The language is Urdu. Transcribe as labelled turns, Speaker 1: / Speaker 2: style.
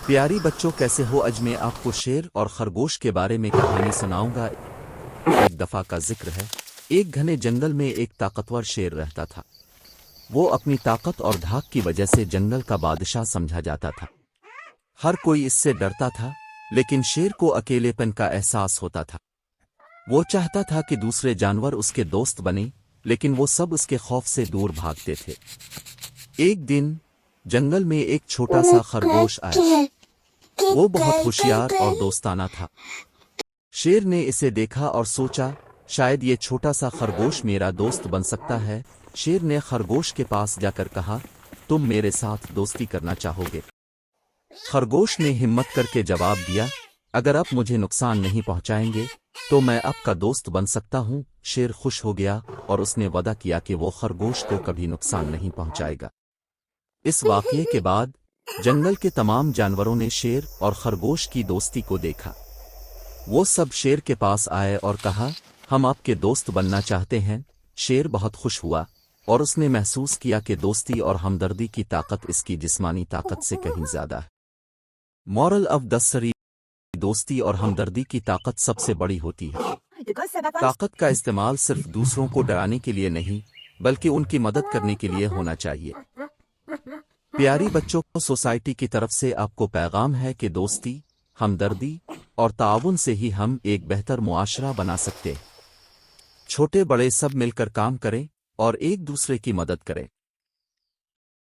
Speaker 1: پیاری بچوں کیسے ہو؟ آج میں آپ کو شیر اور خرگوش کے بارے میں کہانی سناؤں گا۔ ایک دفعہ کا ذکر ہے، ایک گھنے جنگل میں ایک طاقتور شیر رہتا تھا۔ وہ اپنی طاقت اور دھاک کی وجہ سے جنگل کا بادشاہ سمجھا جاتا تھا۔ ہر کوئی اس سے ڈرتا تھا، لیکن شیر کو اکیلے پن کا احساس ہوتا تھا۔ وہ چاہتا تھا کہ دوسرے جانور اس کے دوست بنیں، لیکن وہ سب اس کے خوف سے دور بھاگتے تھے۔ ایک دن جنگل میں ایک چھوٹا سا خرگوش آیا۔ وہ بہت ہوشیار اور دوستانہ تھا۔ شیر نے اسے دیکھا اور سوچا، شاید یہ چھوٹا سا خرگوش میرا دوست بن سکتا ہے۔ شیر نے خرگوش کے پاس جا کر کہا، تم میرے ساتھ دوستی کرنا چاہو گے؟ خرگوش نے ہمت کر کے جواب دیا، اگر آپ مجھے نقصان نہیں پہنچائیں گے تو میں آپ کا دوست بن سکتا ہوں۔ شیر خوش ہو گیا اور اس نے وعدہ کیا کہ وہ خرگوش کو کبھی نقصان نہیں پہنچائے گا۔ اس واقعے کے بعد جنگل کے تمام جانوروں نے شیر اور خرگوش کی دوستی کو دیکھا۔ وہ سب شیر کے پاس آئے اور کہا، ہم آپ کے دوست بننا چاہتے ہیں۔ شیر بہت خوش ہوا اور اس نے محسوس کیا کہ دوستی اور ہمدردی کی طاقت اس کی جسمانی طاقت سے کہیں زیادہ ہے۔ مورل آف دی اسٹوری: دوستی اور ہمدردی کی طاقت سب سے بڑی ہوتی ہے۔ طاقت کا استعمال صرف دوسروں کو ڈرانے کے لیے نہیں، بلکہ ان کی مدد کرنے کے لیے ہونا چاہیے۔ پیاری بچوں کو، سوسائٹی کی طرف سے آپ کو پیغام ہے کہ دوستی، ہمدردی اور تعاون سے ہی ہم ایک بہتر معاشرہ بنا سکتے ہیں۔ چھوٹے بڑے سب مل کر کام کریں اور ایک دوسرے کی مدد کریں۔